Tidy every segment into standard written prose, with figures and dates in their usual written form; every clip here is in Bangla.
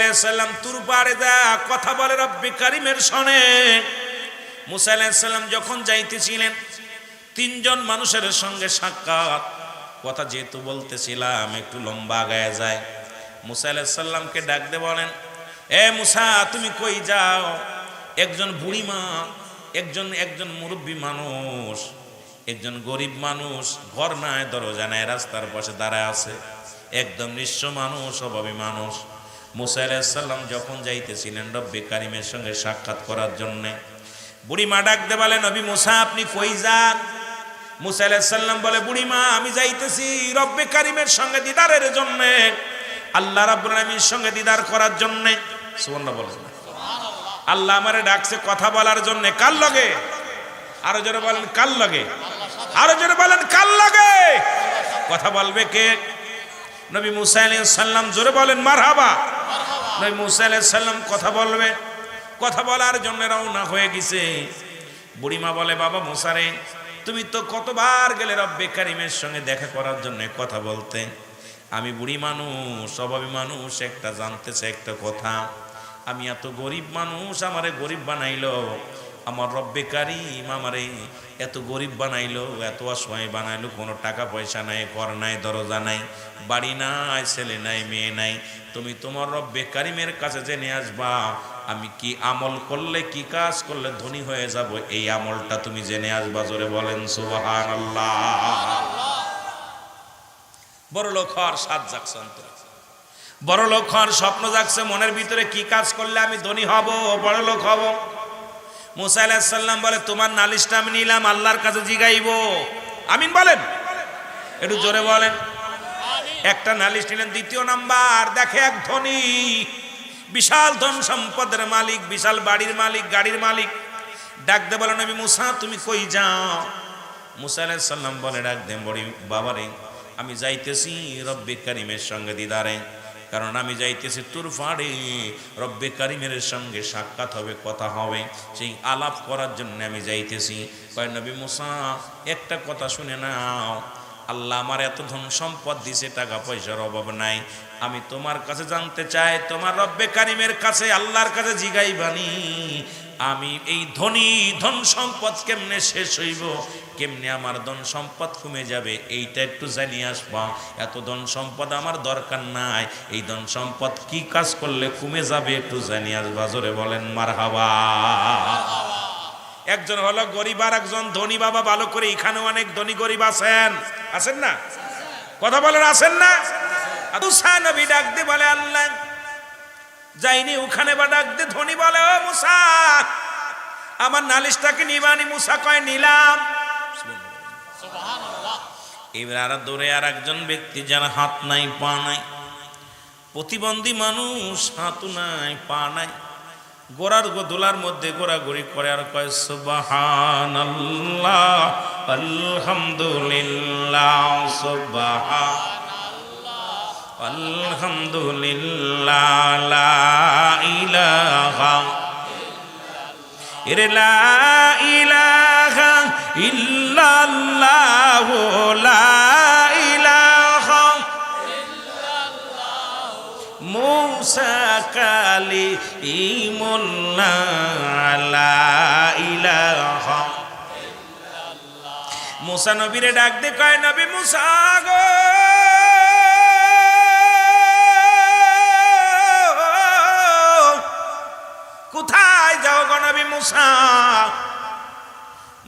আলাইহিস সালাম তুর পাড়ে যা কথা বলে রব্বে কারিমের শনে। মুসা আলাইহিস সালাম যখন যাইতেছিলেন, তিনজন মানুষের সঙ্গে সাক্ষাৎ। কথা যেহেতু বলতেছিলাম একটু লম্বা গায়ে যায়। মুসা আলাইহিস সালামকে ডাক দিয়ে বলেন, এ মুসা তুমি কই যাও? একজন বুড়িমা, একজন মুরব্বী মানুষ, একজন গরিব মানুষ, ঘর নাই দরজা নাই, রাস্তার পাশে দাঁড়ায় আছে, একদম নিঃস্ব মানুষ, অভাবী মানুষ। মুসা আলাইহিস সালাম যখন যাইতেছিলেন রব্বে কারিমের সঙ্গে সাক্ষাৎ করার জন্য, বুড়িমা ডাক দিয়ে বলে, নবী মুসা আপনি কই যান? মুসা আলাইহিস সালাম বলে, বুড়িমা আমি যাইতেছি রব্বে কারিমের সঙ্গে দিদারের জন্য, আল্লাহ রাব্বুল আলামিনের সঙ্গে দিদার করার জন্য। সুবহানাল্লাহ বলেন। আল্লাহ আমারে ডাকছে কথা বলার জন্য। কার লগে? আরো জোরে বলেন কার লগে? আরো জোরে বলেন কার লগে? কথা বলবে কে? নবী মুসা আলাইহিস সালাম। জোরে বলেন মারহাবা। নবী মুসা আলাইহিস সালাম কথা বলবে, কথা বলার জন্য রওনা হয়ে গেছে। বুড়িমা বলে, বাবা মুসা রে, তুমি তো কতবার গেলে রব্বে কারিমের সঙ্গে দেখা করার জন্য কথা বলতে। আমি বুড়ি মানুষ, অভাবী মানুষ, একটা জানতেছে একটা কথা, আমি এত গরিব মানুষ, আমারে গরিব বানাইলো আমার রব্বে কারিম, আমারে এত গরিব বানাইলো, এত অসহায় বানাইলো, কোনো টাকা পয়সা নাই, ঘর নাই, দরজা নাই, বাড়ি নাই, ছেলে নাই, মেয়ে নাই। তুমি তোমার রব্বে কারিমের কাছে জেনে আসবা আমি কি আমল করলে, কি কাজ করলে ধনী হয়ে যাব, এই আমলটা তুমি জেনে আসবা। জোরে বলেন সুবহানাল্লাহ। বড় লোক হওয়ার স্বাদ জাগছে অন্তরে, বড় লোক হওয়ার স্বপ্ন জাগছে মনের ভিতরে, কি কাজ করলে আমি ধনী হব, বড় লোক হব। মুসা আলাইহিস সালাম বলে, তোমার নালিশটা আমি নিলাম, আল্লাহর কাছে জিগাইব। আমিন বলেন, একটু জোরে বলেন। একটা নালিশ নিলেন। দ্বিতীয় নাম্বার, দেখে এক ধনী, বিশাল ধন সম্পদের মালিক, বিশাল বাড়ির মালিক, গাড়ির মালিক, ডাক দে বলেন, নবী মুসা তুমি কই যাও? মুসা আলাইহিস সালাম বলে, ডাক দে বড়ি বাবারে, আমি যাইতেছি রব্বে কারিমের সঙ্গে দিদারে, কারণ আমি যাইতেছি তুর ফাড়ে, রব্বে কারিমের সঙ্গে সাক্ষাৎ হবে, কথা হবে, সেই আলাপ করার জন্য আমি যাইতেছি। কয় নবী মুসা একটা কথা শুনে নাও, আল্লাহ আমার এত ধন সম্পদ দিছে, টাকা পয়সার অভাব নাই, আমি তোমার কাছে জানতে চাই, তোমার রব্বে কারিমের কাছে, আল্লাহর কাছে জিগাইবানি, আমি এই ধন সম্পদ কেমনে শেষ হইব, কেমনে আমার ধন সম্পদ কমে যাবে, এইটা একটু জানিয়ে আসবা। এত ধন সম্পদ আমার দরকার নাই, এই ধন সম্পদ কি কাজ করলে কমে যাবে একটু জানিয়ে আসবা। জোরে বলেন মারহাবা। একজন হলো গরিব আর একজন ধনী। বাবা ভালো করে, এখানে অনেক ধনী গরিব আছেন, আছেন না? কথা বলেন আছেন না? মুসা নবী ডাক দিয়ে বলে, আল্লাহ যাইনি ওখানে, বা ডাক দিয়ে ধনী বলে, ও মুসা আমার নালিশটাকে নিবানি? মুসা কয় নিলাম। এবার দূরে আর একজন ব্যক্তি, যার হাত নাই পা নাই, প্রতিবন্ধী মানুষ, হাতও নাই পা নাই, গোড়ার দোলার মধ্যে গোড়াগড়ি করে আর কয় সুবহানাল্লাহ আলহামদুলিল্লাহ সুবহানাল্লাহ আলহামদুলিল্লাহ লা ইলাহা ইল্লাল্লাহ লা ইলাহা মুসা কালিমুল্লাহ লা ইলাহা। মুসা নবীরে ডাক দিয়ে কয়, নবী মুসা গো, কোথায় যাও গো নবী মুসা?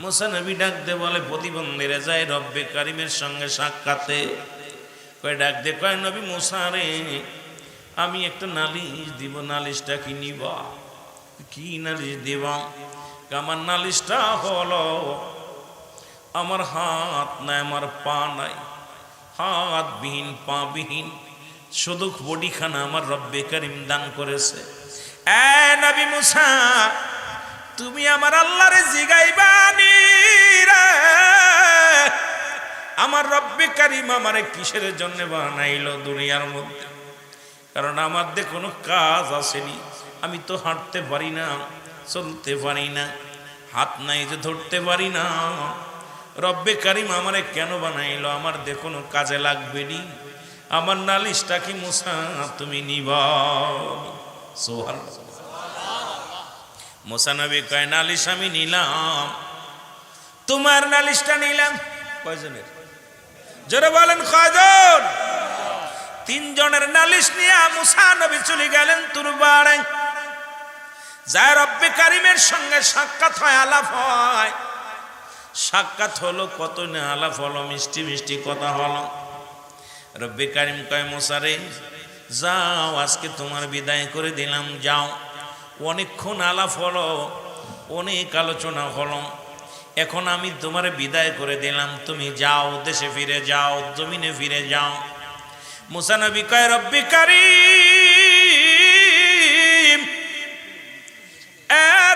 মুসা নবী ডাক দিয়ে বলে, প্রতিবন্ধীরা যায় রব্বে কারিমের সঙ্গে সাক্ষাতে। কয় ডাক দিয়ে কয়, নবী মুসা রে, আমি একটা নালিশ দিব, নালিশটা কি নিবা? কি নালিশ দিব? আমার নালিশটা হলো, আমার হাত নাই, আমার পা নাই, হাত বিহীন পা বিহীন, শুধু বডিখানা আমার রব্বে কারিম দান করেছে। এ নবী মুসা, তুমি আমার আল্লাহরে জিগাইবানি রে, আমার রব্বে কারিম আমারে কিসের জন্য বানাইলো দুনিয়ার মধ্যে? কারণ আমার দিয়ে কোনো কাজ আসেনি, আমি তো হাঁটতে পারি না, চলতে পারি না, হাত নাই যে ধরতে পারি না, রব্বে কারিম আমারে কেন বানাইলো? আমার দিয়ে কোনো কাজে লাগবে নি, আমার নালিশটা কি মুসা তুমি নিবা? সুবহানাল্লাহ। মুসা নবী কয় নালিশ আমি নিলাম, তোমার নালিশটা নিলাম। কয়জনের? জোরে বলেন কয়জন? তিনজনের নালিশ নিয়ে মুসা নবী চলে গেলেন তুরবারে। যায় রব্বে কারিমের সঙ্গে সাক্ষাৎ হয়, আলাপ হয়। সাক্ষাৎ হলো, কত না আলাপ হলো, মিষ্টি মিষ্টি কথা হলো। রব্বে কারিম কয় মুসা রে যাও, আজকে তোমার বিদায় করে দিলাম, যাও। অনেকক্ষণ আলাপ হলো, অনেক আলোচনা হলো, এখন আমি তোমার বিদায় করে দিলাম, তুমি যাও, দেশে ফিরে যাও, জমিনে ফিরে যাও। মুসা নবী কয় রব্বে কারিম,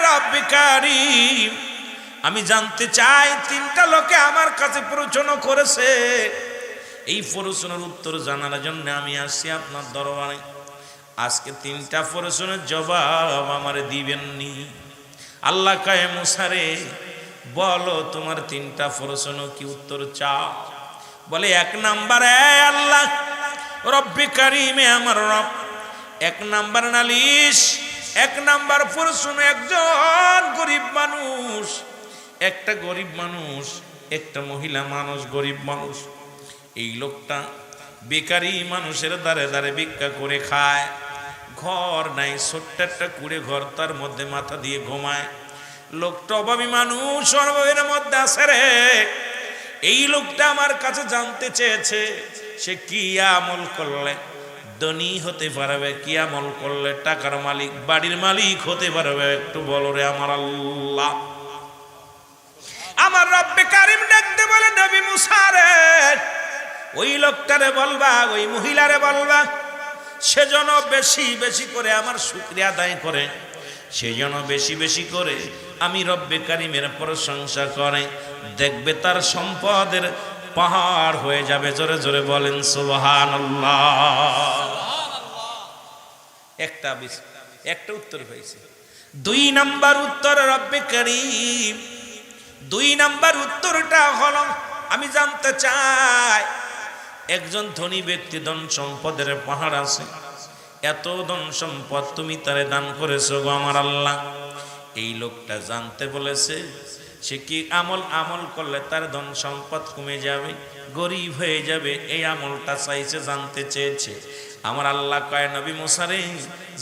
রব্বে কারিম, আমি জানতে চাই তিনটা লোকে আমার কাছে প্রশ্ন করেছে, এই প্রশ্নের উত্তর জানার জন্য আমি আসছি আপনার দরবারে। আজকে তিনটা প্রশ্নের জবাব আমারে দিবেননি। আল্লাহ কয় মুসা রে বলো তোমার তিনটা প্রশ্ন কি উত্তর চাও? বলে এক নাম্বারে আল্লাহ রব্বে কারিমে আমার রব, এক নাম্বার নালিশ, এক নাম্বার প্রশ্ন, একজন গরিব মানুষ, একটা গরিব মানুষ, একটা মহিলা মানুষ, গরিব মানুষ, এই লোকটা বেকারি মানুষের দ্বারে দ্বারে ভিক্ষা করে খায়, ঘর নাই, ছোট্ট একটা কুড়ে ঘর, তার মধ্যে মাথা দিয়ে ঘুমায়। লোকটা অভাবী মানুষ, অভাবের মধ্যে আছে রে। এই লোকটা আমার কাছে জানতে চেয়েছে সে কি আমল করলে ধনী হতে পারবে, কি আমল করলে টাকার মালিক, বাড়ির মালিক হতে পারবে, একটু বলো রে আমার আল্লাহ। আমার রব্বে কারিম ডাকতে বলে নবী মুসা রে ওই লোকটারে বলবা, ওই মহিলারে বলবা, সেজন্য বেশি বেশি করে আমার শুকরিয়া আদায় করে, সেজন্য বেশি বেশি করে আমি রব্বে কারিমের প্রশংসা করে, দেখবে তার সম্পদের পাহাড় হয়ে যাবে। জোরে জোরে বলেন সুবহানাল্লাহ। একটা উত্তর হয়েছে। দুই নাম্বার উত্তর রব্বে কারিম, দুই নাম্বার উত্তরটা হলো আমি জানতে চাই একজন ধনী ব্যক্তি, ধন সম্পদের পাহাড় আছে, এত ধন সম্পদ তুমি তারে দান করেছো গো আমার আল্লাহ। এই লোকটা জানতে বলেছে সে কি আমল করলে তার ধন সম্পদ কমে যাবে, গরিব হয়ে যাবে, এই আমলটা চাইছে, জানতে চেয়েছে। আমার আল্লাহ কয় নবী মুসা রে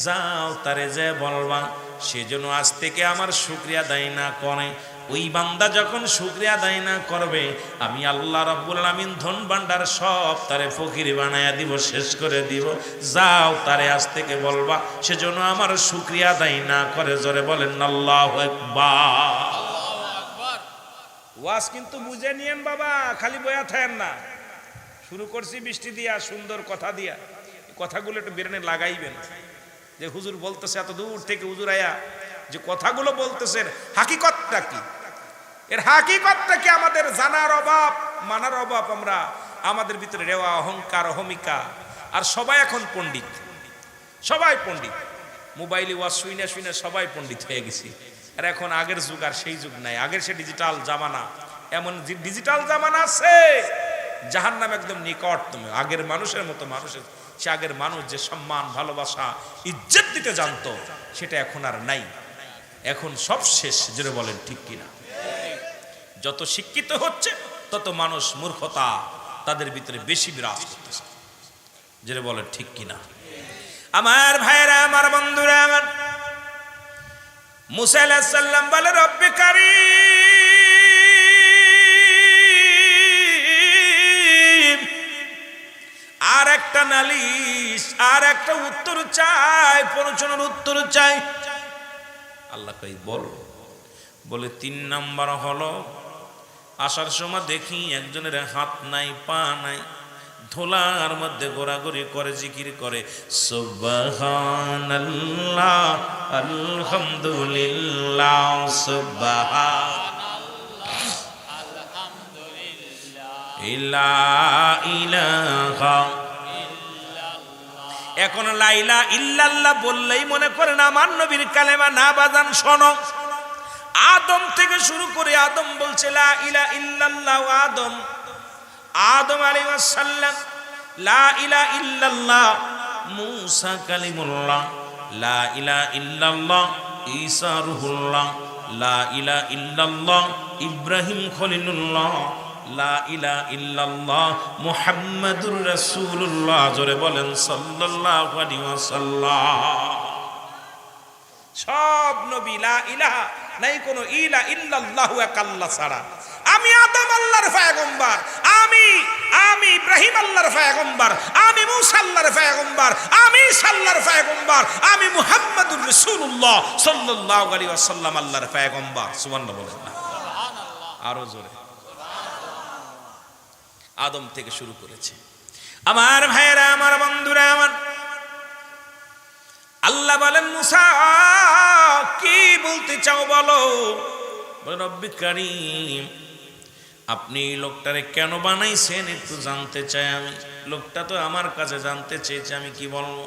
যাও, তারে যে বলবা সেজন্য আজ থেকে আমার শুকরিয়া আদায় না করে। ওই বান্দা যখন শুকরিয়া আদায় না করবে, আমি আল্লাহ রাব্বুল আলামিন ধন ভান্ডার সব তারে ফকির বানায়া দিব, শেষ করে দিব। যাও, তারে আজ থেকে বলবা সেজন্য আমার শুকরিয়া আদায় না করে। জোরে বলেন আল্লাহু আকবার। ওয়াজ কিন্তু বুঝে নিয়েন বাবা, খালি বয়া থাকেন না। শুরু করছি বৃষ্টি দিয়া, সুন্দর কথা দিয়া, কথাগুলো একটু বেরেনে লাগাইবেন। যে হুজুর বলতেছে এত দূর থেকে, হুজুর আয়া যে কথাগুলো বলতেছেন হাকিকতটা কি, এর হাকিকতটা কি আমাদের জানার অভাব, মানার অভাব। আমরা আমাদের ভিতরে রেওয়া, অহংকার, অহমিকা, আর সবাই এখন পণ্ডিত, সবাই পণ্ডিত। মোবাইলে ওয়াজ শুইনা শুইনা সবাই পণ্ডিত হয়ে গেছি। আর এখন আগের যুগ আর সেই যুগ নাই, আগের সে ডিজিটাল জামানা, এমন ডিজিটাল জামানা আছে জাহান্নাম একদম নিকট। তুমি আগের মানুষের মতো মানুষের, সে আগের মানুষ যে সম্মান, ভালোবাসা, ইজ্জত দিতে জানতো, সেটা এখন আর নাই। এখন সব শেষ। যেটা বলেন ঠিক কিনা? যত শিক্ষিত হচ্ছে তত মানুষ মূর্খতা তাদের ভিতরে বেশি বিরাজ করতেছে। যেটা বলেন ঠিক কিনা? আমার ভাইরা, আমার বন্ধুরা, আমার মুসা আলাইহিস সালাম বলে রব্বে কারীম, আর একটা নালিশ, আর একটা উত্তর চাই, প্রশ্নের উত্তর চাই। আল্লাহ কই বল। বলে তিন নাম্বার হলো আসার সময় দেখি একজনের হাত নাই, পা নাই, ধুলার মধ্যে ঘোরাঘুরি করে, জিকির করে সুবহানাল্লাহ, আলহামদুলিল্লাহ, সুবহানাল্লাহ, আলহামদুলিল্লাহ, লা ইলাহা ইল্লাল্লাহ। এখন লা ইলাহা ইল্লাল্লাহ বললেই মনে করেন আমার নবীর কালেমা না বাজান। শোনো, আদম থেকে শুরু করে আদম বলছে লা ইলাহা ইল্লাল্লাহ, আদম আলাইহিস সালাম লা ইলাহা ইল্লাল্লাহ, মূসা কালিমুল্লাহ লা ইলাহা ইল্লাল্লাহ ঈসা রুহুল্লাহ, লা ইলাহা ইল্লাল্লাহ ইব্রাহিম খলিলুল্লাহ, লা ইলাহা ইল্লাল্লাহ মুহাম্মাদুর রাসূলুল্লাহ। জোরে বলেন সাল্লাল্লাহু আলাইহি ওয়াসাল্লাম। সব নবী লা ইলাহা, নাই কোনো ইলা ইল্লাল্লাহু এক আল্লাহ ছাড়া। আমি আদম আল্লাহর পয়গম্বর, আমি ইব্রাহিম আল্লাহর পয়গম্বর, আমি মূসা আল্লাহর পয়গম্বর, আমি ঈসা আল্লাহর পয়গম্বর, আমি মুহাম্মাদুর রাসূলুল্লাহ সাল্লাল্লাহু আলাইহি ওয়াসাল্লাম আল্লাহর পয়গম্বর। সুবহানাল্লাহ বলেন না? আরো জোরে। আদম থেকে শুরু করেছে। আমার ভাইয়েরা, আমার বন্ধুরা, আমার আল্লাহ বলেন মুসা কি বলতে চাও বলো। রব্বি কারীম, আপনি লোকটারে কেন বানাইছেন একটু জানতে চাই আমি। লোকটা তো আমার কাছে জানতে চেয়েছে, আমি কি বলবো।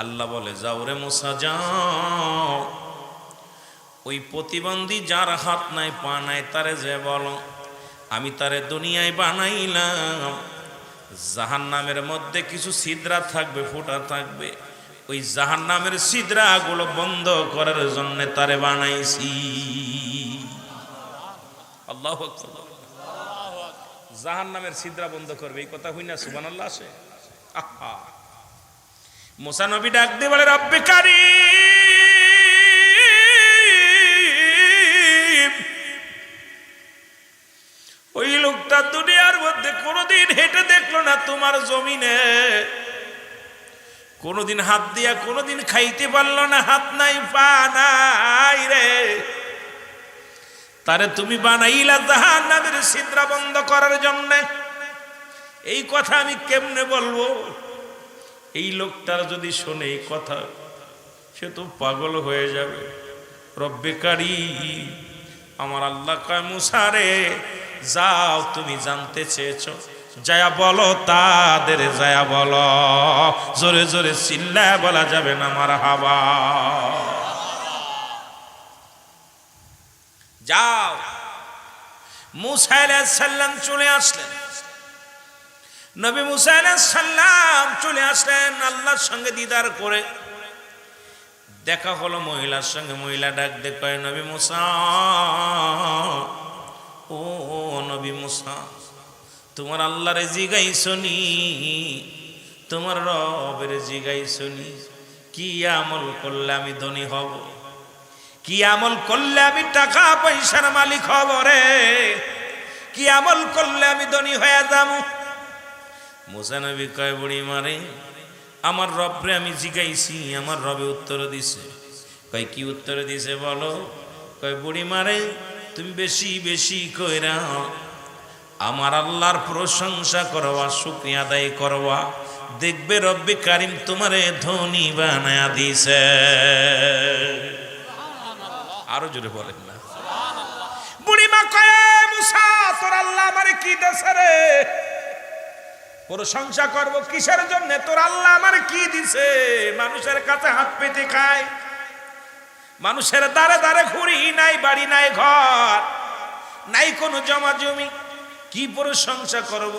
আল্লাহ বলে যাও রে মুসা যাও, ওই প্রতিবন্ধী যার হাত নাই পা নাই তারে যে বলো আমি তারে দুনিয়ায় বানাইলাম, জাহান্নামের মধ্যে কিছু ছিদ্রা থাকবে, ফোঁটা থাকবে, ওই জাহান্নামের ছিদ্রাগুলো বন্ধ করার জন্য তারে বানাইছি। আল্লাহু আকবার। জাহান্নামের ছিদ্রা বন্ধ করবে, এই কথা হইনা সুবহানাল্লাহ আসে। আহা, মুসা নবী ডাক দিয়ে বলে রব্বি কারীম, ওই লোকটা দুনিয়ার মধ্যে কোনোদিন হেঁটে দেখলো না তোমার জমিনে, কোনোদিন হাত দিয়া কোনোদিন খাইতে পারলো না, হাত নাই পা নাই রে, তারে তুমি বানাইলা জাহান্নামের ছিদ্র বন্ধ করার জন্য। এই কথা আমি কেমনে বলবো? এই লোকটার যদি শোনে এই কথা, সে তো পাগল হয়ে যাবে। রব্বে কারীম, আমার আল্লাহ কয় মুসা রে যাও, তুমি জানতে চেয়েছো, যায়া বলো তাদের, যায়া বলো। জোরে জোরে চিল্লায় বলা যাবে না মারহাবা। যাও। মুসা আলাইহিস সালাম চলে আসলেন, নবী মুসা আলাইহিস সালাম চলে আসলেন আল্লাহর সঙ্গে দিদার করে। দেখা হলো মহিলার সঙ্গে, মহিলা ডাক দিয়ে কয় নবী মুসা, ও নবী মুসা, তোমার আল্লাহরে জিগাইছনি, তোমার রবের জিগাইছনি কি আমল করলে আমি ধনী হব, কি আমল করলে আমি টাকা পয়সার মালিক হব রে, কি আমল করলে আমি ধনী হয়ে যাব। মুসা নবী কয় বুড়ি মারে, আমার রবরে আমি জিগাইছি, আমার রবে উত্তর দিছে। কয় কি উত্তর দিছে বলো? কয় বুড়ি মারে তুমি বেশি বেশি কইরা আমার আল্লাহর প্রশংসা করবা, শুকরিয়া আদায় করবা, দেখবে রব্বে কারীম তোমারে ধনী বানায়া দিছে। আরো জোরে বলেন না? বুড়িমা কয় মুসা তোর আল্লাহ আমারে কি দিছে রে? প্রশংসা করব কিসের জন্য? তোর আল্লাহ আমারে কি দিছে? মানুষের কাছে হাত পেতে খায়, মানুষের দ্বারে দ্বারে ঘুরি, নাই বাড়ি নাই ঘর নাই কোনো জমা জমি, কি প্রশংসা করব?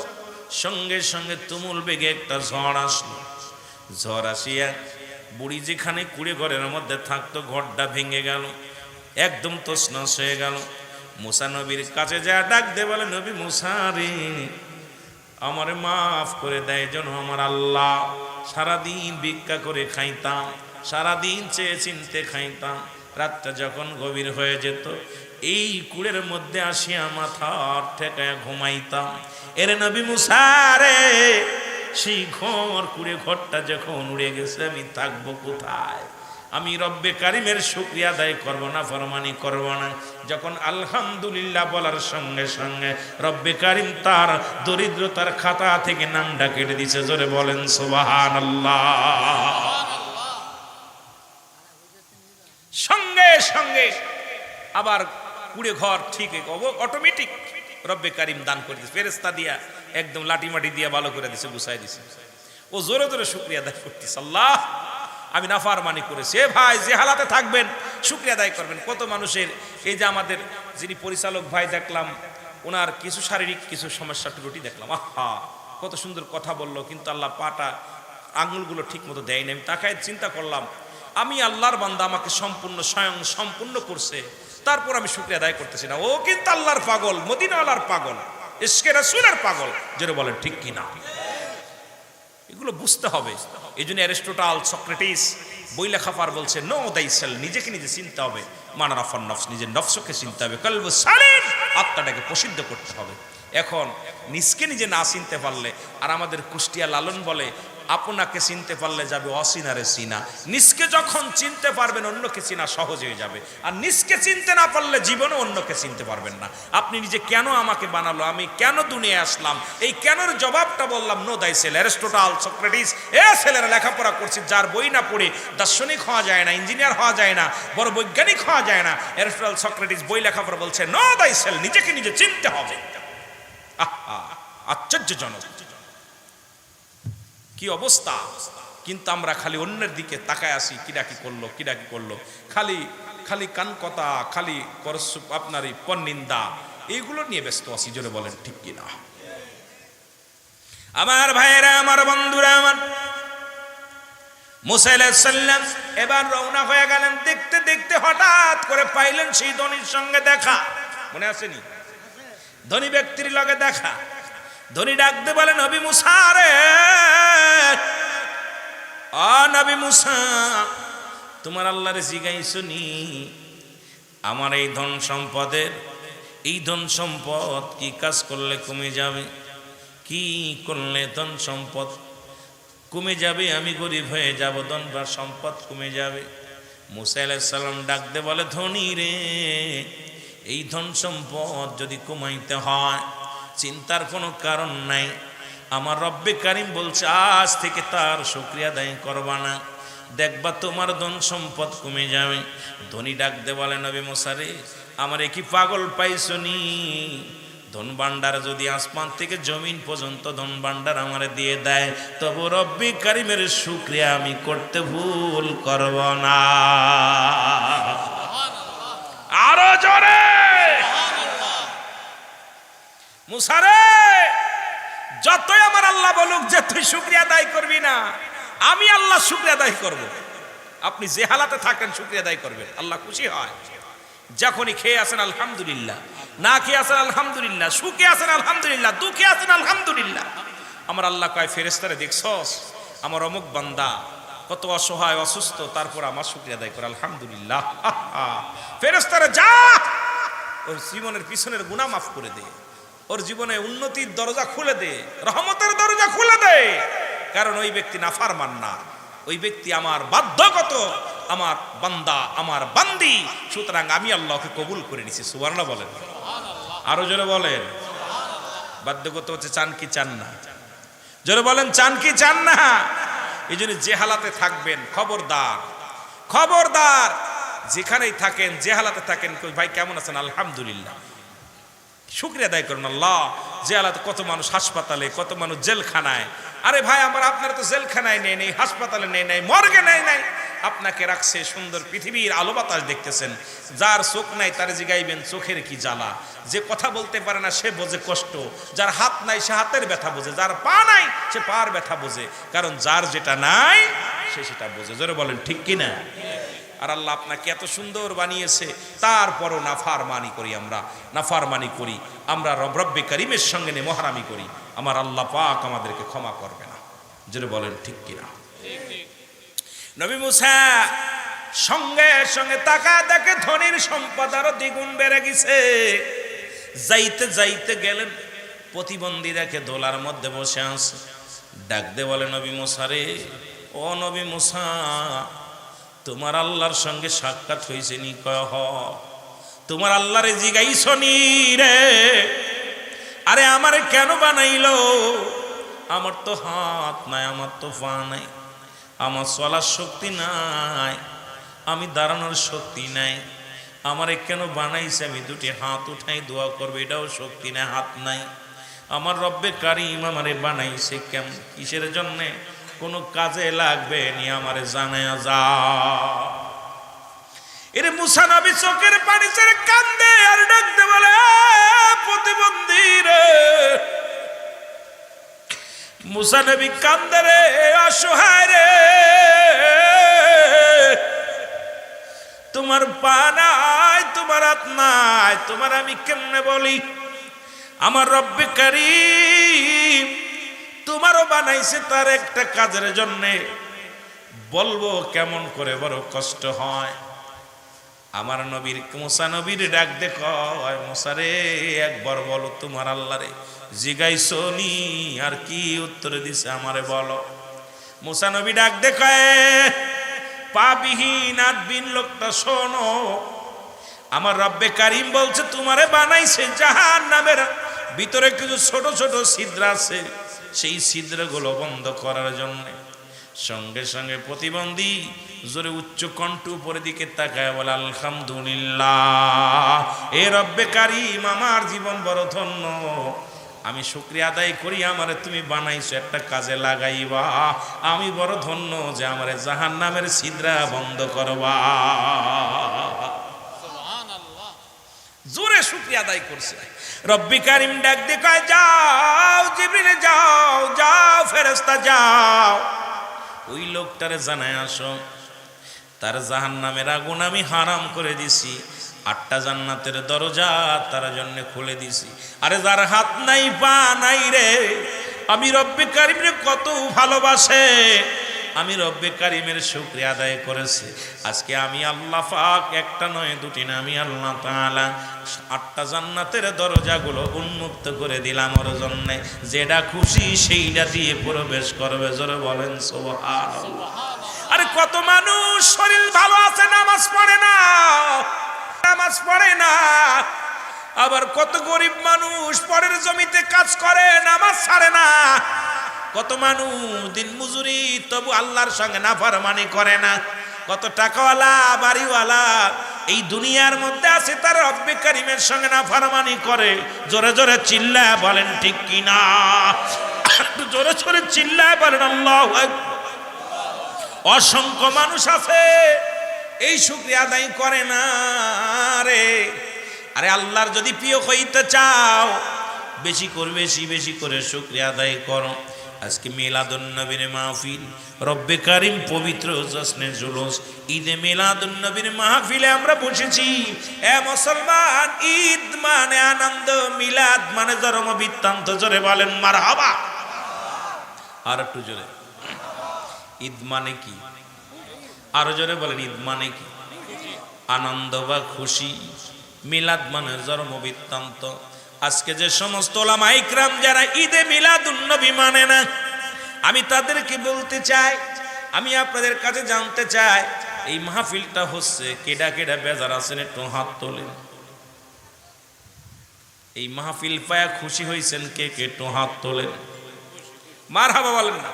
সঙ্গে সঙ্গে তুমুল বেগে একটা ঝড় আসলো। ঝড় আসিয়া বুড়ি যেখানে কুড়ে ঘরের মধ্যে থাকতো ঘরটা ভেঙে গেল, একদম তছনছ হয়ে গেল। মুসা নবীর কাছে যা ডাক দে বলে নবী মুসা রে আমারে মাফ করে দেয়, যেন আমার আল্লাহ সারাদিন ভিক্ষা করে খাইতাম, সারাদিন চেয়ে চিনতে খাইতাম, রাতটা যখন গভীর হয়ে যেত এই কুড়ের মধ্যে আসিয়া মাথার ঠেকায় ঘুমাইতাম। এর নবী মুসা রে সেই ঘর কুড়ে ঘরটা যখন উড়ে গেছে আমি থাকবো কোথায়? আমি রব্বে কারীমের শুকরিয়া আদায় করব না, ফরমানি করব না? যখন আলহামদুলিল্লাহ বলার সঙ্গে সঙ্গে রব্বে কারীম তার দরিদ্রতার খাতা থেকে নামটা কেটে দিছে। জোরে বলেন সুবহানাল্লাহ। সঙ্গে সঙ্গে আবার কুড়ে ঘর ঠিক অটোমেটিক রব্বে কারীম দান করে দিছে, ফেরেশতা দিয়া একদম লাঠি মাটি দিয়া ভালো করে দিছে, গুছাই দিছে। ও জোরে জোরে শুকরিয়া আদায় করতেছে, আল্লাহ আমি নাফরমানি করেছি। এ ভাই যে হালাতে থাকবেন শুকরিয়া আদায় করবেন। কত মানুষের এই যে আমাদের যিনি পরিচালক ভাই দেখলাম, ওনার কিছু শারীরিক কিছু সমস্যা ত্রুটি দেখলাম, আহা কত সুন্দর কথা বললো, কিন্তু আল্লাহ পাটা আঙুলগুলো ঠিক মতো দেয়নি। আমি তাকায় চিন্তা করলাম আমি আল্লাহর বান্দা, আমাকে সম্পূর্ণ স্বয়ং সম্পূর্ণ করছে, তারপর আমি শুকরিয়া আদায় করতেছি না। ও কিন্তু আল্লাহর পাগল, মদিনাওয়ালার পাগল, ইশকে রাসূলের পাগল। যেটা বলেন ঠিক কিনা? এগুলো বুঝতে হবে। এই জন্য অ্যারিস্টটল, সক্রেটিস বই লেখাপার বলছে নো দাইসেল, নিজেকে নিজে চিনতে হবে। মানারাফান নফস, নিজের নফসকে চিনতে হবে। কলবু সালিম, আত্মাটাকে প্রসিদ্ধ করতে হবে। এখন নিজকে নিজে না চিনতে পারলে, আর আমাদের কুষ্টিয়া লালন বলে আপনাকে চিনতে পারলে যাবে অচিনারে চিনা। নিজকে যখন চিনতে পারবেন অন্যকে চিনা সহজ হয়ে যাবে। আর নিজকে চিনতে না পারলে জীবনে অন্যকে চিনতে পারবেন না। আপনি নিজে কেন আমাকে বানালো, আমি কেন দুনিয়ায় আসলাম, এই কেনর জবাবটা বললাম নো দাইসেল। অ্যারিস্টটল, সক্রেটিস, ছেলেরা লেখাপড়া করছে, যার বই না পড়ে দার্শনিক হওয়া যায় না, ইঞ্জিনিয়ার হওয়া যায় না, বড় বৈজ্ঞানিক হওয়া যায় না। অ্যারিস্টটল, সক্রেটিস বই লেখাপড়া বলছে নো দাইসেল, নিজেকে নিজে চিনতে হবে। আশ্চর্যজনক কি অবস্থা! কিন্তু আমরা খালি অন্যের দিকে তাকায় আসি, কিরা কি করলো, কিরা কি করলো, খালি খালি কান কথা, খালি আপনার এই পরনিন্দা, এইগুলো নিয়ে ব্যস্ত আছি। জোরে বলেন ঠিক কিনা? আমার ভাইয়েরা, আমার বন্ধুরা, আমার মুসা আলাইহিস সালাম এবার রওনা হয়ে গেলেন। দেখতে দেখতে হঠাৎ করে পাইলেন সেই ধনীর সঙ্গে দেখা। মনে আসেনি? ধনী ব্যক্তির লগে দেখা। ধনী ডাকতে বলেন, নবী মুসা রে, নবী মুসা, তোমার আল্লাহরে জিগাইছনি আমার এই ধন সম্পদের, এই ধন সম্পদ কি কাজ করলে কমে যাবে, কি করলে ধন সম্পদ কমে যাবে, আমি গরিব হয়ে যাব, ধন বা সম্পদ কমে যাবে। মুসা আলাইহিস সালাম ডাকতে বলে, ধনী রে, এই ধন সম্পদ যদি কমাইতে হয় চিন্তার কোনো কারণ নাই। আমার রব্বে কারিম বলছে আজ থেকে তার শুকরিয়া আদায় করবা না, দেখবা তোমার ধন সম্পদ কমে যাবে। ধনী ডাকতে বলে, নবী মুসা রে, আমার কি পাগল পাইছনি? ধন ভান্ডার যদি আসমান থেকে জমিন পর্যন্ত ধন ভান্ডার আমারে দিয়ে দেয়, তবু রব্বে কারিমের শুকরিয়া আমি করতে ভুল করব না। আরো জোরে মুসা রে, যতই আমার আল্লাহ বলুক যে তুই শুকরিয়া আদায় করবি না, আমি আল্লাহ শুকরিয়া আদায় করব। আপনি যে হালাতে থাকেন শুকরিয়া আদায় করবেন, আল্লাহ খুশি হয়। যখনই খেয়ে আসেন আলহামদুলিল্লাহ, না খেয়ে আসেন আলহামদুলিল্লাহ, সুখে আসেন আলহামদুলিল্লাহ, দুঃখে আসেন আলহামদুলিল্লাহ। আমার আল্লাহ কয়, ফেরেশতারে দেখছস আমার অমুক বান্দা কত অসহায় অসুস্থ, তারপর আমার শুকরিয়া আদায় করে আলহামদুলিল্লাহ। ফেরেশতারে যা, ওর জীবনের পিছনের গুনাহ মাফ করে দে, ওর জীবনে উন্নতির দরজা খুলে দে, রহমতের দরজা খুলে দে। কারণ ওই ব্যক্তি নাফরমান না, ওই ব্যক্তি আমার বাধ্যগত, আমার বান্দা, আমার বান্দি, সুতরাং আমি আল্লাহকে কবুল করে নিছি। সুবহানাল্লাহ বলেন, আরো জোরে বলেন। বাধ্যগত হচ্ছে চান কি চান না? জোরে বলেন, চান কি চান না? এই জন্য যে হালাতে থাকবেন, খবরদার খবরদার, যেখানেই থাকেন, যে হালাতে থাকেন, ভাই কেমন আছেন, আলহামদুলিল্লাহ, শুকরিয়া আদায় করুন। আল্লাহ, যে হালাতে কত মানুষ হাসপাতালে, কত মানুষ জেলখানায়। আরে ভাই আমার, আপনারা তো জেলখানায় নেই নেই, হাসপাতালে নেই নাই, মর্গে নেই নাই, আপনাকে রাখছে সুন্দর পৃথিবীর আলো বাতাস দেখতেছেন। যার চোখ নাই তারে জিগাইবেন চোখের কি জ্বালা, যে কথা বলতে পারে না সে বোঝে কষ্ট, যার হাত নাই সে হাতের ব্যথা বোঝে, যার পা নাই সে পার ব্যথা বোঝে, কারণ যার যেটা নাই সে সেটা বোঝে। জোরে বলেন ঠিক কিনা? আর আল্লাহ আপনাকে এত সুন্দর বানিয়েছে, তারপরও নাফরমানি করি, আমরা নাফরমানি করি, আমরা রব্বে কারিমের সঙ্গে নেমহারামি করি। আমার আল্লাহ পাক আমাদেরকে ক্ষমা করবে না। জোরে বলেন ঠিক কিনা? নবী মুসা সঙ্গে সঙ্গে তাকা দেখে ধনীর সম্পদ আরো দ্বিগুণ বেড়ে গেছে। যাইতে যাইতে গেলেন, প্রতিবন্ধী দেখে দোলার মধ্যে বসে আছে। ডাক দে বলে, নবী মুসা রে, ও নবী মুসা, তোমার আল্লাহর সঙ্গে সাক্ষাৎ হয়েছে নি? কয় হ। তোমার আল্লাহরে জিগাইছনি রে? আরে আমারে কেন বানাইলো? আমার তো হাত নাই, আমার তো পা নাই, আমার চলার শক্তি নাই, আমি দাঁড়ানোর শক্তি নাই, আমারে কেন বানাইছে? আমি দুটি হাত উঠাই দোয়া করবে, এটাও শক্তি নাই, হাত নাই। আমার রব্বে কারিম আমারে বানাইছে কেমন, কিসের জন্যে? কোনো কাজে লাগবে নি, আমারে জানায়া যা। এরে মুসা নবী চোখের পানি ছেড়ে কান্দে আর ডাকতে বলে, প্রতিবন্ধী রে। মুসা নবী কান্দে রে, অসহায় রে। তোমার পা নাই, তোমার হাত নাই, তোমার আমি কেমনে বলি? আমার রব্বে কারীম তোমারও বানাইছে তার একটা কাজের জন্যে, বলবো কেমন করে, বড় কষ্ট হয়। আমার নবীর মুসা নবীর ডাক দে কয়, মুসা রে একবার বলো তোমার আল্লাহ রে জিগাইছো নি, আর কি উত্তর দিছে আমারে বলো। মুসা নবী ডাক দে কয়, পাবিহীন আদবিন লোকটা শোনো, আমার রব্বে কারীম বলছে তোমারে বানাইছে জাহান্নামের ভিতরে কিছু ছোট ছোট ছিদ্র আছে, সেই ছিদ্রগুলো বন্ধ করার জন্য। সঙ্গে সঙ্গে প্রতিবন্ধী জোরে উচ্চ কণ্ঠ উপরের দিকে তাকায় বলে, আলহামদুলিল্লাহ, এ রব্বে কারীম আমার জীবন বড় ধন্য, আমি শুকরিয়া আদায় করি আমারে তুমি বানাইছো একটা কাজে লাগাইবা, আমি বড় ধন্য যে আমারে জাহান্নামের ছিদ্রা বন্ধ করবা। সুবহানাল্লাহ, জোরে শুকরিয়া আদায় করছে। রব্বে কারীম ডাক দিয়ে কয়, যাও জিবরিল, যাও যাও ফেরেশতা যাও, ওই লোকটারে জানায় আসো তার জাহান্নামের আগুন আমি হারাম করে দিছি, 8টা জান্নাতের দরজা তার জন্য খুলে দিছি। আরে যার হাত নাই পা নাই রে, আমি রব্বে কারীমের কত ভালোবাসে, আমি রব্বে কারীমের শুকরিয়া আদায় করেছে। আজকে আমি আল্লাহ পাক একটা নয় দুটি না, আমি আল্লাহ তাআলা 8টা জান্নাতের দরজাগুলো উন্মুক্ত করে দিলাম ওর জন্য, যেটা খুশি সেইটা দিয়ে প্রবেশ করবে। জোরে বলেন সুবহানাল্লাহ। আরে কত মানুষ শরীর ভালো আছে নামাজ পড়ে না, নামাজ পড়ে না, আবার কত গরিব মানুষ পরের জমিতে কাজ করে নামাজ ছাড়ে না, কত মানুষ দিন মজুরি তবু আল্লাহর সঙ্গে নাফরমানি করে না, কত টাকাওয়ালা বাড়িওয়ালা এই দুনিয়ার মধ্যে আছে তার রব্বে কারীমের সঙ্গে নাফরমানি করে। জোরে জোরে চিল্লায় বলেন ঠিক কিনা, জোরে জোরে চিল্লায় বলেন আল্লাহু আকবার। অসংখ্য মানুষ আছে এই শুকরিয়া আদায় করে না রে। আরে আল্লাহর যদি প্রিয় হইতে চাও বেশি করে বেশি বেশি করে শুকরিয়া আদায় করো। আজকে মিলাদুন নবীর মাহফিল, রব্বে কারীম পবিত্র জশ্নে জুলুস ঈদে মিলাদুন নবীর মাহফিলে আমরা বসেছি। এ মুসলমান, ঈদ মানে আনন্দ, মিলাদ মানে জন্ম বৃত্তান্ত। জোরে বলেন মারহাবা। আর একটু জোরে, ঈদ মানে কি? আরো জোরে বলেন, ঈদ মানে কি? আনন্দ বা খুশি। মিলাদ মানে জন্ম বৃত্তান্ত। আজকে যে সমস্ত ওলামা ইকরাম যারা ঈদে মিলাদুন নবী মানে না, আমি তাদেরকে বলতে চাই, আমি আপনাদের কাছে জানতে চাই, এই মাহফিলটা হচ্ছে কেডা কেডা বেজার আছেন একটু হাত তোলেন। এই মাহফিল পায়া খুশি হয়েছেন কে কে একটু হাত তোলেন। মারহাবা বলেন না।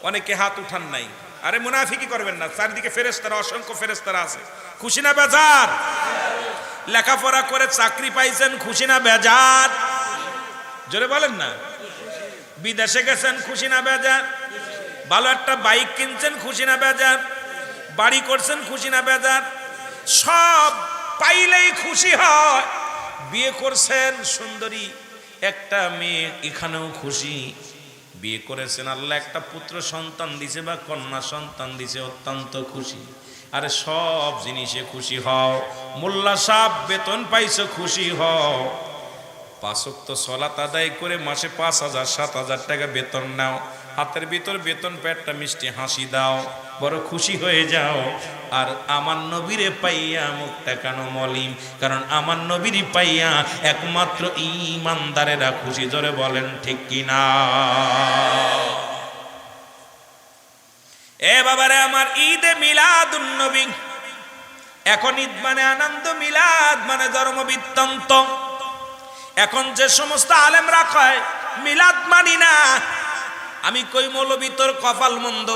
অনেকে হাত উঠান নাই। আরে মুনাফিকি করবেন না, চারদিকে ফেরেশতারা, অসংখ্য ফেরেশতারা আছে। খুশি না বেজার? লেখাপড়া করে চাকরি পাইছেন, খুশি না বেজার? জোরে বলেন না। বিদেশে গেছেন, খুশি না বেজার? ভালো একটা বাইক কিনছেন, খুশি না বেজার? বাড়ি করছেন, খুশি না বেজার? সব পাইলেই খুশি হয়। বিয়ে করছেন সুন্দরী একটা মেয়ে, এখানেও খুশি। বিয়ে করেছেন, আল্লাহ একটা পুত্র সন্তান দিছে বা কন্যা সন্তান দিছে, অত্যন্ত খুশি। আরে সব জিনিসে খুশি হও। মোল্লা সাহেব বেতন পাইছো, খুশি হও। 5 ওয়াক্ত সালাত আদায় করে মাসে 5,000 7,000 টাকা বেতন নাও, হাতের ভিতর বেতন পেটটা মিষ্টি হাসি দাও, বড় খুশি হয়ে যাও। আর আমার নবীরে পাইয়া মুখটা কেন মলিন? কারণ আমার নবীরে পাইয়া একমাত্র ঈমানদারেরা খুশি। জোরে বলেন ঠিক কিনা। এ বাবারে আমার, ঈদে মিলাদুন নবী, এখন ঈদ মানে আনন্দ, মিলাদ মানে জন্ম বৃত্তান্ত। এখন যে সমস্ত আলেমরা কয় মিলাদ মানি না, আমি কই মৌলবী তোর কপাল মন্দ,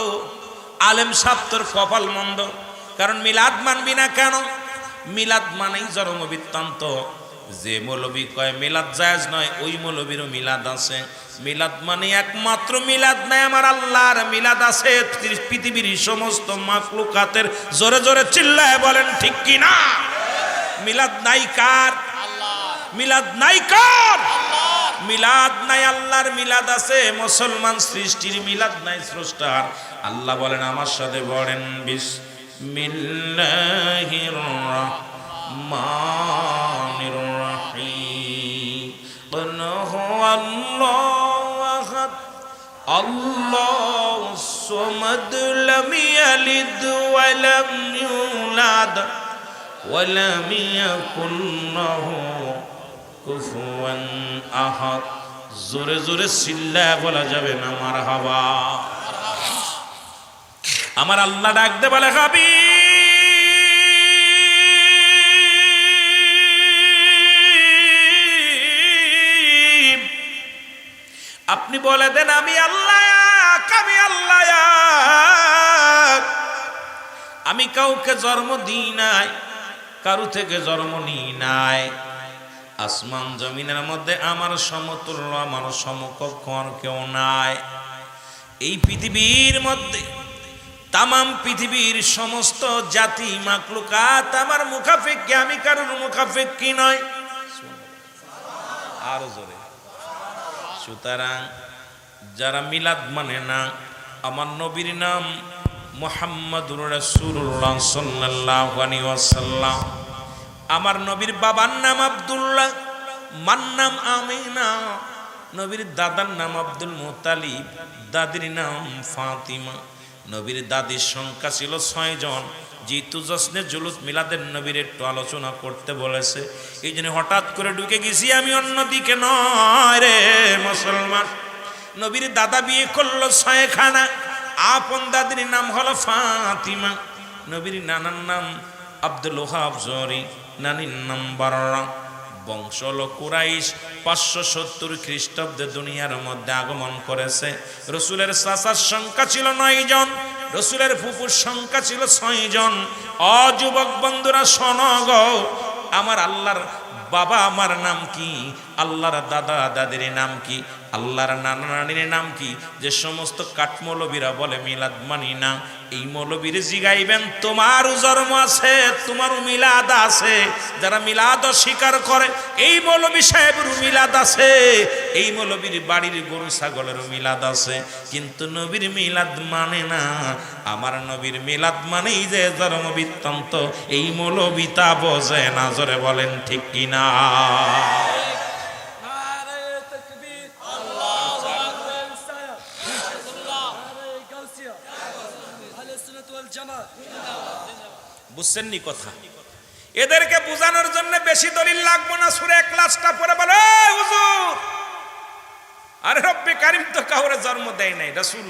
আলেম সাহেব তোর কপাল মন্দ। কারণ মিলাদ মানবি না কেন? মিলাদ মানেই জন্ম বৃত্তান্ত। যে মৌলবী কয় মিলাদ জায়েজ নয়, ওই মৌলবীরও মিলাদ আছে। মিলাদ মানে একমাত্র মিলাদ নাই, আমার আল্লাহর মিলাদ আছে পৃথিবীর সমস্ত মাখলুকাতের। জোরে জোরে চিল্লায় বলেন ঠিক কি না। মিলাদ নাই কার? মিলাদ নাই কার? মিলাদ নাই আল্লাহর, মিলাদ আছে মুসলমান সৃষ্টির। মিলাদ নাই স্রষ্টার। আল্লাহ বলেন, আমার সাথে বলেন বিসমিল্লাহির রাহমানির রহিম কুল হুয়াল্লাহু আহাদ আল্লাহুস সামাদ লাম ইয়ালিদ ওয়া লাম ইউলাদ ওয়া লাম ইয়াকুল লাহু কুফুয়ান আহাদ। জোরে জোরে চিল্লায় বলা যাবে না মারহাবা। আমার আল্লাহ ডাক দে বলে হাবিব আপনি বলে দেন আমি আল্লাহ, আমি আল্লাহ, আমি কাউকে জন্ম দিই নাই, কারু থেকে জন্ম নিই নাই। আসমান জমিনের মধ্যে আমার সমতুল্য, আমার সমকক্ষ আর কেউ নাই। এই পৃথিবীর মধ্যে তামাম পৃথিবীর সমস্ত জাতি মাকলুকাত আমার মুখাফেক্ষি, আমি কারোর মুখাফেক্ষি নয়। আরো জোরে। সুতরাং যারা মিলাদ মানে না, আমার নবীর নাম মুহাম্মাদুর রাসূলুল্লাহ সাল্লাল্লাহু আলাইহি ওয়াসাল্লাম, আমার নবীর বাবার নাম আব্দুল্লাহ, মার নাম আমিনা, নবীর দাদার নাম আব্দুল মুত্তালিব, দাদির নাম ফাতিমা। নবীর দাদির সংখ্যা ছিল 6 জন। যেহেতু জশ্নে জুলুস মিলাদের নবীর একটু আলোচনা করতে বলেছে, এই জন্য হঠাৎ করে ঢুকে গেছি আমি, অন্যদিকে নয় রে মুসলমান। নবীর দাদা বিয়ে করলো 6 খানা। আপন দাদির নাম হলো ফাতিমা, নবীর নানার নাম আব্দুল ওহাব জরি, নানির নাম বাররা। বংশ হলো কুরাইশ। 570 খ্রিস্টাব্দে দুনিয়ার মধ্যে আগমন করেছে। রসুলের চাচার সংখ্যা ছিল 9 জন, রসুলের ফুফুর সংখ্যা ছিল 6 জন। অযুবক বন্ধুরা শোনো গো, আমার আল্লাহর বাবা আমার নাম কি, আল্লাহর দাদা দাদির নাম কি, আল্লাহর নানা নানির নাম কি? যে সমস্ত কাঠমৌলবীরা বলে মিলাদ মানি না, এই মৌলবীর জিগাইবেন তোমার জন্ম আছে, তোমার মিলাদ আছে। যারা মিলাদ স্বীকার করে এই মৌলবী সাহেবের মিলাদ আছে, এই মৌলবীর বাড়ির গরু ছাগলের মিলাদ আছে, কিন্তু নবীর মিলাদ মানে না। আমার নবীর মিলাদ মানেই যে জন্ম বৃত্তান্ত, এই মৌলবী তা বোঝে না। জোরে বলেন ঠিক কিনা? বুঝছেন নি কথা? এদেরকে বোঝানোর জন্য বেশি দলিল লাগবে না। সূরা ইখলাসটা পড়ে বলে হুজুর, আরে রব্বে কারীম তো কাউরে জন্ম দেয় নাই। রাসূল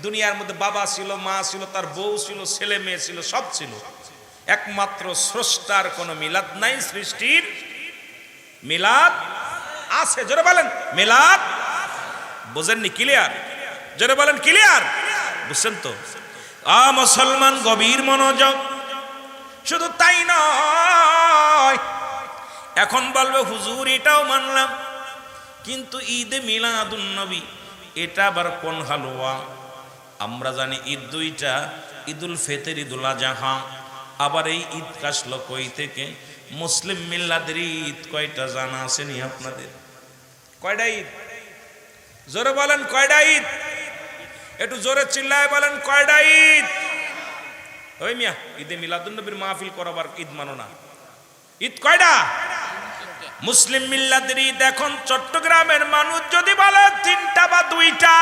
দুনিয়ার মধ্যে বাবা ছিল, মা ছিল, তার বউ ছিল, ছেলে মেয়ে ছিল, সব ছিল। একমাত্র স্রষ্টার কোনো মিলাদ নাই, সৃষ্টির মিলাদ আছে। জোরে বলেন মিলাদ। বুঝেননি? ক্লিয়ার? জোরে বলেন ক্লিয়ার? বুঝছেন তো? মুসলমান গভীর মনোযোগ। শুধু তাই নয়, এখন বলবে হুজুর এটাও মানলাম, কিন্তু ঈদে মিলাদুন নবী এটা আবার কোন হালুয়া? আমরা জানি ঈদ দুইটা, ঈদুল ফিতর, ঈদুল আযহা। আবার এই ঈদ আসলো কই থেকে? মুসলিম মিল্লাদের ঈদ কয়টা জানা আছে নি আপনাদের? কয়টা ঈদ? জোরে বলেন কয়টা ঈদ? একটু জোরে চিল্লায় বলেন কয়টা ঈদ? ওই মিয়া, ঈদে মিলাদুন নবীর মাহফিল করাবার ঈদ মানো না? ঈদ কয়টা? মুসলিম মিল্লাদের ঈদ এখন চট্টগ্রামের মানুষ যদি বলে 3টা বা 2টা,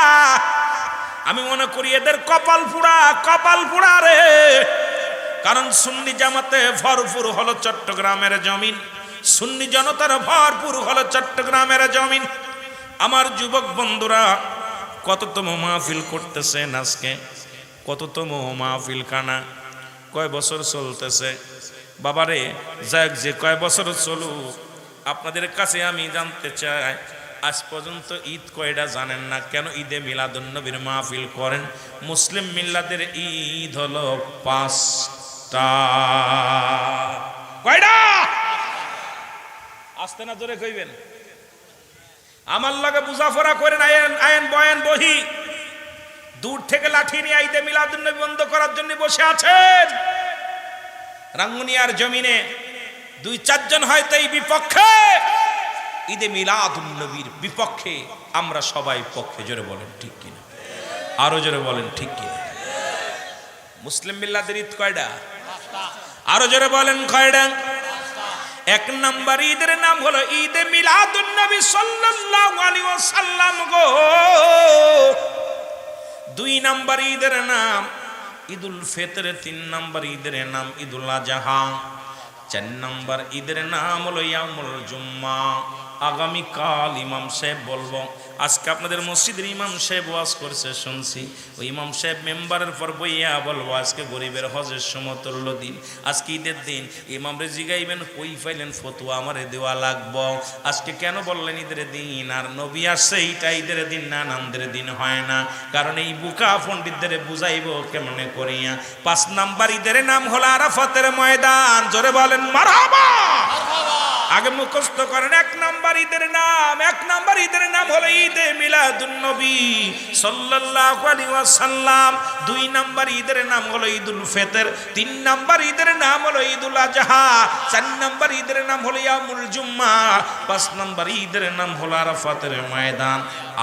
আমি মনে করি এদের কপাল পুরা, কপাল পুরা রে। কারণ সুন্নি জামাতে ভরপুর হলো চট্টগ্রামের জমিন, সুন্নি জনতার ভরপুর হলো চট্টগ্রামের জমিন। আমার যুবক বন্ধুরা কততম মাহফিল করতেছেন আজকে? কততম মাহফিল খানা? কয় বছর চলতেছে? বাবারে যাক, যে কয় বছর চলুক, আপনাদের কাছে আমি জানতে চাই, আজ পর্যন্ত ঈদ কয়টা জানেন না? কেন ঈদে মিলাদুন নবীর মাহফিল করেন? মুসলিম মিল্লাদের ঈদ হলো 5টা। কয়টা? আস্তে না জোরে কইবেন। আমার লগে বুঝাফরা করেন, আইন বয়ান বহি। দূর থেকে লাঠি নিয়ে ঈদে মিলাদুন নবী বন্ধ করার জন্য বসে আছেন। রাঙ্গুনিয়ার জমিনে 2-4 জন হয়তো এই বিপক্ষে, ঈদে মিলাদুন নবীর বিপক্ষে। আমরা সবাই পক্ষে। জোরে বলেন ঠিক কিনা? আরো জোরে বলেন ঠিক কিনা? মুসলিম মিল্লাদের ঈদ কয়টা? আরো জোরে বলেন কয়টা? এক নম্বর ঈদের নাম হলো ঈদে মিলাদুন নবী সাল্লাল্লাহু আলাইহি ওয়াসাল্লাম গো। দুই নম্বর ঈদের নাম ঈদুল ফিতর, তিন নম্বর ঈদের নাম ঈদুল আযহা, চার নম্বর ঈদের নাম হলো ইয়াউমুল জুম্মা। আগামীকাল ইমাম সাহেব বলবো, আজকে আপনাদের মসজিদের ইমাম সাহেব ওয়াজ করছে শুনছি, ওই ইমাম সাহেব মেম্বারের পর বইয়া বলবো আজকে গরিবের হজের সমতুল্য দিন, আজকে ঈদের দিন। ইমামরে জিগাইবেন কই পাইলেন ফতোয়া আমারে দেওয়া লাগবো, আজকে কেন বললেন ঈদের দিন? আর নবী আসছে এইটা ঈদের দিন না আনন্দের দিন হয় না, কারণ এই বুকা পণ্ডিতদের বুঝাইব কেমনে করিয়া। পাঁচ নাম্বার ঈদের নাম হলো আরাফাতের ময়দান। জোরে বলেন মারহাবা। আগে মুখস্থ করেন এক নাম্বার ঈদের নাম। এক নাম্বার ঈদের নাম হলো ঈদে মিলাদুন নবী সাল্লাল্লাহু আলাইহি ওয়াসাল্লাম। দুই নাম্বার ঈদের নাম হলো ঈদুল ফিতর, তিন নাম্বার ঈদের নাম হলো ঈদুল আযহা, চার নাম্বার ঈদের নাম হলো ইয়াউমুল জুম্মা, পাঁচ নাম্বার ঈদের নাম হলো আরাফাতের ময়দান।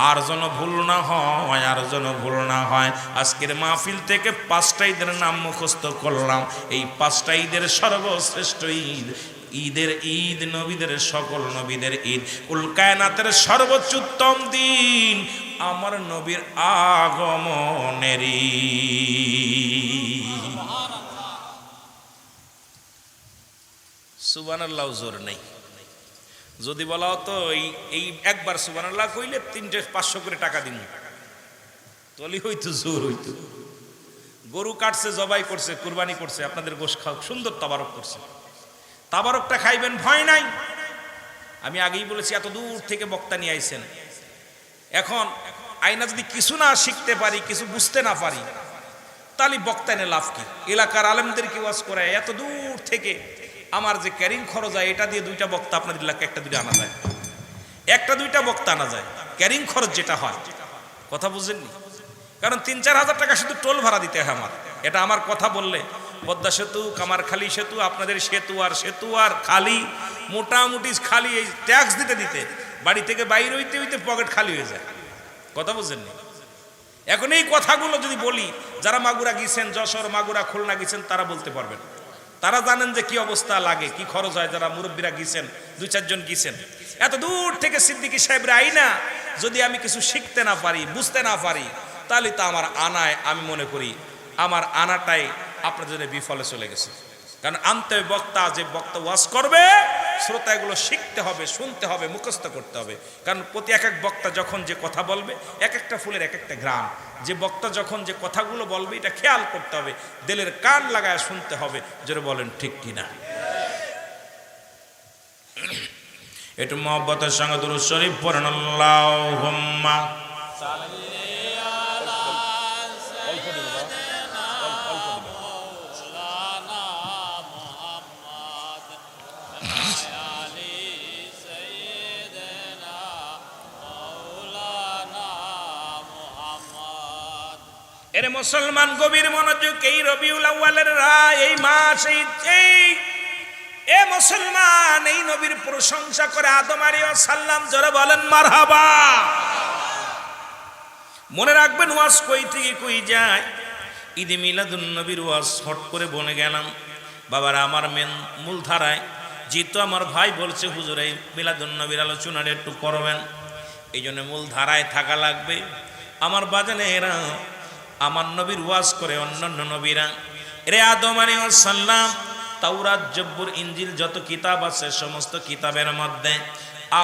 আর যেন ভুল না হয়, আর যেন ভুল না হয়, আজকের মাহফিল থেকে পাঁচটা ঈদের নাম মুখস্থ করলাম। এই পাঁচটা ঈদের সর্বশ্রেষ্ঠ ঈদ, ঈদের ঈদ নবীদের সকল নবীদের ঈদ, কুল কায়নাতের সর্বোচ্চ উত্তম দিন আমার নবীর আগমনের ঈদ। সুবহানাল্লাহ জোর নেই। যদি বলা হতো এই একবার সুবহানাল্লাহ কইলে 300-500 করে টাকা দিন, তলি হইতো, জোর হইতো। গরু কাটছে, জবাই করছে, কুরবানি করছে, আপনাদের গোশ খাও, সুন্দর তাবারক করছে, তাবারকটা খাইবেন, ভয় নাই। আমি আগেই বলেছি এত দূর থেকে বক্তা নিয়ে আইছেন, এখন আইনা যদি কিছু না শিখতে পারি, কিছু বুঝতে না পারি, তাহলে বক্তা এনে লাভ কি? এলাকার আলেমদেরকে ওয়াজ করায় এত দূর থেকে আমার যে ক্যারিং খরচ হয়, এটা দিয়ে দুইটা বক্তা আপনাদের এলাকায় একটা দুইটা আনা যায়, একটা দুইটা বক্তা আনা যায়, ক্যারিং খরচ যেটা হয়। কথা বুঝেননি? কারণ 3-4 হাজার টাকা শুধু টোল ভাড়া দিতে হয় আমার। এটা আমার কথা বললে পদ্মা সেতু, কামারখালী সেতু, আপনাদের সেতু আর খালি, মোটামুটি খালি এই ট্যাক্স দিতে দিতে বাড়ি থেকে বাইরে হইতে হইতে পকেট খালি হয়ে যায়। কথা বুঝেননি? এখন এই কথাগুলো যদি বলি, যারা মাগুরা গিয়েছেন, যশোর, মাগুরা, খুলনা গিয়েছেন, তারা বলতে পারবেন, তারা জানেন যে কি অবস্থা লাগে, কি খরচ হয়। যারা মুরব্বীরা গিয়েছেন, 2-4 জন গিয়েছেন, এত দূর থেকে সিদ্দিকী সাহেবরা আইনা যদি আমি কিছু শিখতে না পারি, বুঝতে না পারি, তাহলে তো আমার আনায়, আমি মনে করি আমার আনাটাই আপনার জন্য বিফলে চলে গেছে। কারণ আনতে বক্তা, যে বক্তা ওয়াজ করবে, শ্রোতা এগুলো শিখতে হবে, শুনতে হবে, মুখস্থ করতে হবে। কারণ প্রতি এক এক বক্তা যখন যে কথা বলবে, এক একটা ফুলের এক একটা গ্রাম, যে বক্তা যখন যে কথাগুলো বলবে, এটা খেয়াল করতে হবে, দিলের কান লাগায় শুনতে হবে। জোরে বলেন ঠিক কিনা? একটু মহব্বতের সঙ্গে দুরূদ শরীফ পড়েন, আল্লাহুম্মা এর মুসলমান গভীর মনোযোগ। এই রবিউল আউয়ালের রাত, এই মাস, এই মুসলমান এই নবীর প্রশংসা করে আদম আলাইহিস সালাম। জোরে বলেন মারহাবা। মনে রাখবেন ওয়াজ কই থেকে কই যায়। ঈদে মিলাদুন নবীর ওয়াজ হট করে বনে গেলাম। বাবারা আমার মূল ধারায়, যেহেতু আমার ভাই বলছে হুজুর এই মিলাদুন নবীর আলোচনাটা একটু করবেন, এই জন্য মূল ধারায় থাকা লাগবে। আমার বাজানে এরা আমার নবীর ওয়াজ করে অন্যান্য নবীরা। এরে আদম আলাইহিস সালাম, তাওরাত, জব্বুর, ইনজিল যত কিতাব আছে, সমস্ত কিতাবের মধ্যে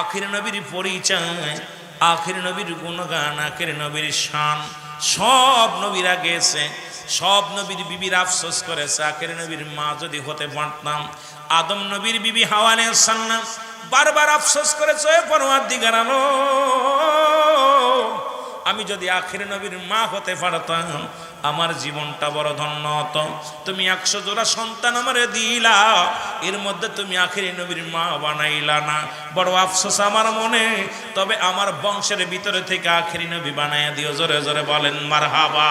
আখির নবীর পরিচয়, আখির নবীর গুণগান, আখির নবীর শান সব নবীরা গেছে। সব নবীর বিবির আফসোস করেছে, আখির নবীর মা যদি হতে পারতাম। আদম নবীর বিবি হাওয়া আলাইহিস সালাম বারবার আফসোস করেছে, পরওয়ারদিগার আলম, আমি যদি আখির নবীর মা হতে পারতাম, আমার জীবনটা বড় ধন্য হতো। তুমি 100 জোড়া সন্তান আমারে দিলা, এর মধ্যে তুমি আখির নবীর মা বানাইলা না, বড় আফসোস আমার মনে। তবে আমার বংশের ভিতরে থেকে আখির নবী বানাইয়া দিও। জোরে জোরে বলেন মারহাবা।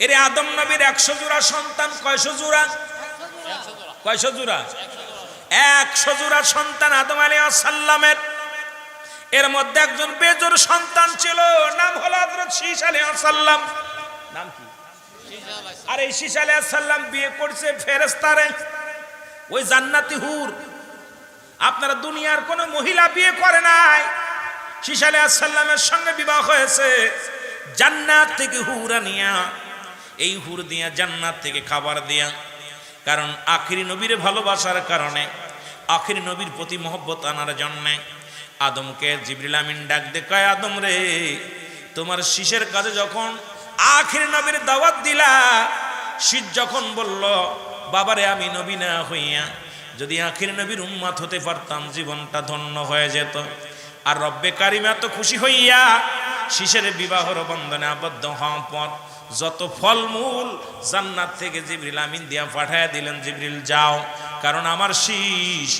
এর আদম নবীর 100 জোড়া সন্তান, কয়শো জোড়া? 100 জোড়া? 100 জোড়া সন্তান আদম আলাইহিস সালামের। এর মধ্যে একজন বেজোড় সন্তান ছিল, নাম হলো হযরত শীশ আলাইহিস সালাম। নাম কি? আর এই ঈসা আলাইহিস সালাম বিয়ে করছে ফেরেশতারে, ওই জান্নাতি হুর। আপনারা দুনিয়ার কোন মহিলা বিয়ে করে নাই, ঈসা আলাইহিস সালামের সঙ্গে বিবাহ হয়েছে জান্নাত থেকে হুর আনিয়া, এই হুর দিয়া জান্নাত থেকে খাবার দিয়া। কারণ আখিরি নবীর ভালোবাসার কারণে, আখিরি নবীর প্রতি মহব্বত আনার জন্যে আদমকে জিবরিল আমিন ডাক দে, কয় আদম রে, তোমার শীষের কাছে যখন আখিরি নবীর দাওয়াত দিলা, শীষ যখন বলল বাবারে আমি নবী না হইয়া যদি আখিরি নবীর উম্মত হতে পারতাম জীবনটা ধন্য হয়ে যেত। আর রব্বে কারিম এত খুশি হইয়া শীষের বিবাহর বন্ধনে আবদ্ধ হওয়ার পর যত ফলমূল জান্নাত থেকে জিবরিল আমিন দিয়া পাঠায় দিলেন, জিবরিল যাও, কারণ আমার শীষ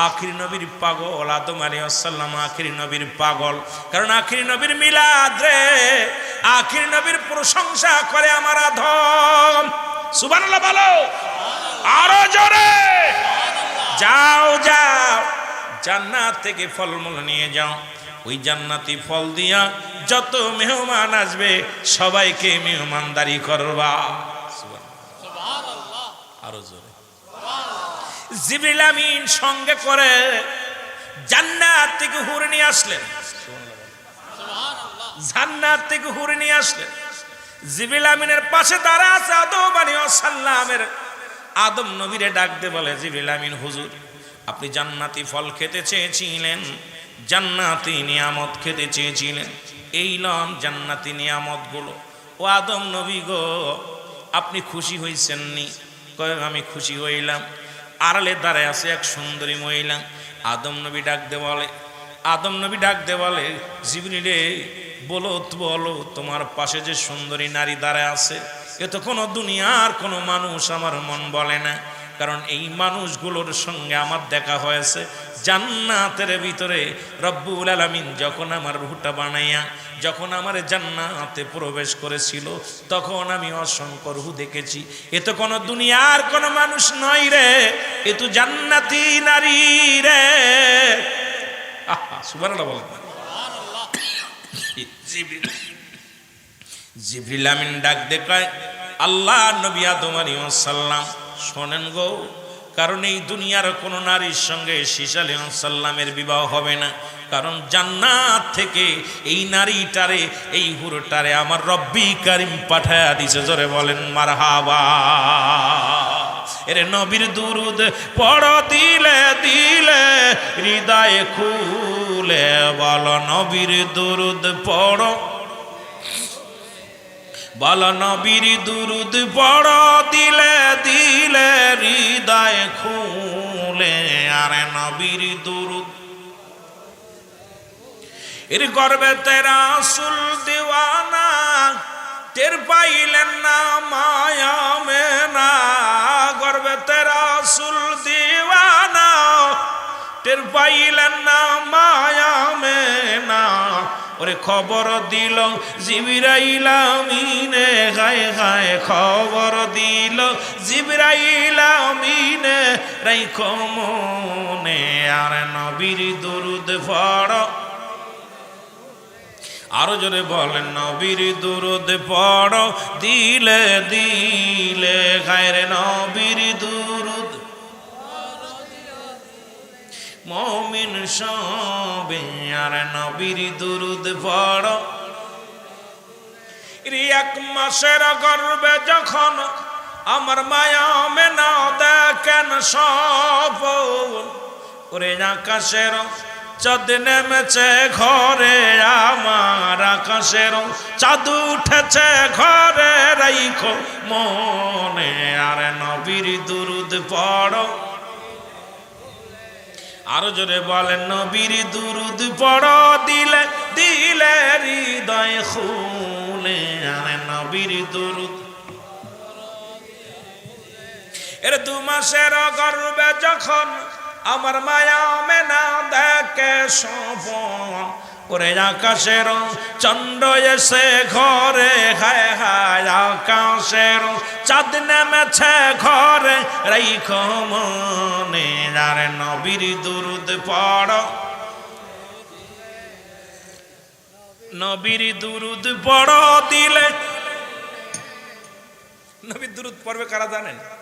আখিরি নবীর পাগল। আদম আলাইহিস সালাম আখিরি নবীর পাগল, কারণ আখিরি নবীর মিলাদ রে, আখিরি নবীর প্রশংসা করে আমার আদম। সুবহানাল্লাহ বলো আরো জোরে। যাও যাও জান্নাত থেকে ফলমূল নিয়ে যাও, ওই জান্নাতি ফল দিয়া যত মেহমান আসবে সবাইকে মেহমানদারি করবা। সুবহানাল্লাহ আরো জোরে। জিবরিল আমিন সঙ্গে করে জান্নাত থেকে হুর নিয়ে আসলেন, জান্নাত থেকে হুর নিয়ে আসলেন। জিবরিল আমিনের পাশে দাঁড়া আছে আদম আলাইহিস সালামের। আদম নবীরে ডাক দে বলে, জিবরিল আমিন হুজুর, আপনি জান্নাতি ফল খেতে চেয়েছিলেন, জান্নাতি নিয়ামত খেতে চেয়েছিলেন, এইলাম জান্নাতি নিয়ামত গুলো। ও আদম নবী গো, আপনি খুশি হইছেন নি? কয় আমি খুশি হইলাম। আড়ালে দাঁড়ায় আছে এক সুন্দরী মহিলা। আদম নবী ডাক দে বলে, আদম নবী ডাক দে বলে, জিবরিল রে বলো বলো, তোমার পাশে যে সুন্দরী নারী দাঁড়ায় আছে, এ তো কোনো দুনিয়ার কোনো মানুষ আমার মন বলে না, কারণ এই মানুষগুলোর সঙ্গে আমার দেখা হয়েছে জান্নাতের ভিতরে। রব্বুল আলামিন যখন আমার রূহটা বানাইয়া যখন আমার জান্নাতে প্রবেশ করেছিল, তখন আমি অসংখ্য রূহ দেখেছি। এ তো কোনো দুনিয়ার কোনো মানুষ নয় রে, এ তো জান্নাতি নারী রে। সুবহানাল্লাহ বলেন। জিবরিল আমিন ডাক দেখায়, আল্লাহ নবী আদম আলাইহিস সালাম শোনেন গো, কারণ এই দুনিয়ার কোন নারীর সঙ্গে ঈসা আলাইহিস সালামের বিবাহ হবে না, কারণ জান্নাত থেকে এই নারীটারে, এই হুরটারে আমার রব্বি কারিম পাঠায়া দিছে। জোরে বলেন মারহাবা। এরে নবীর দুরুদ পড় দিলে দিলে হৃদয় খুলে, বলো নবীর দুরুদ পড়, বলো নবীর দুরুদ পড় দিলে দিলে হৃদয় খুলে। আরে নবীর দুরুদ এর গর্বে তেরা রাসূল দিওয়ানা, টের পাইলেন না মায়া মেনা। গর্বে তেরা রাসূল দিওয়ানা, টের পাইলেন না মায়া মেনা। ওরে খবর দিল জিবরাইল আমিনে, গায়ে গায়ে খবর দিল জিবরাইল আমিনে, রাইখো মনে। আর নবীর দুরুদ পড়, আরো জোরে বলেন নবীর দুরুদ পড় দিলে দিলে, গায়ের নবীর দুরুদ মুমিন সবে। আর নবীর দুরুদ পড়। এক মাসের গর্বে যখন আমার মায়া মেনা দেখেন সপন, ওরে আকাশের চাঁদ নেমেছে ঘরে আমার, আকাশের চাঁদ উঠেছে ঘরে রাইখো মনে। আর নবীর দুরুদ পড়, আরো জোরে বলেন নবীর দুরুদ পড় দিলে দিলে হৃদয় খুলে। আরে নবীর দুরুদ। এর 2 মাসের গর্বে যখন আমার মায়া মেনা দেখে স্বপন, ওরে আকাশের চন্দ্র এসে ঘরে, হায় হায় আকাশের চাঁদ নেমেছে ঘরে রাইখো মনে। আর নবীর দুরুদ পড়, নবীর দুরুদ পড় দিলে নবীর দুরূদ পড়বে কারা জানেন?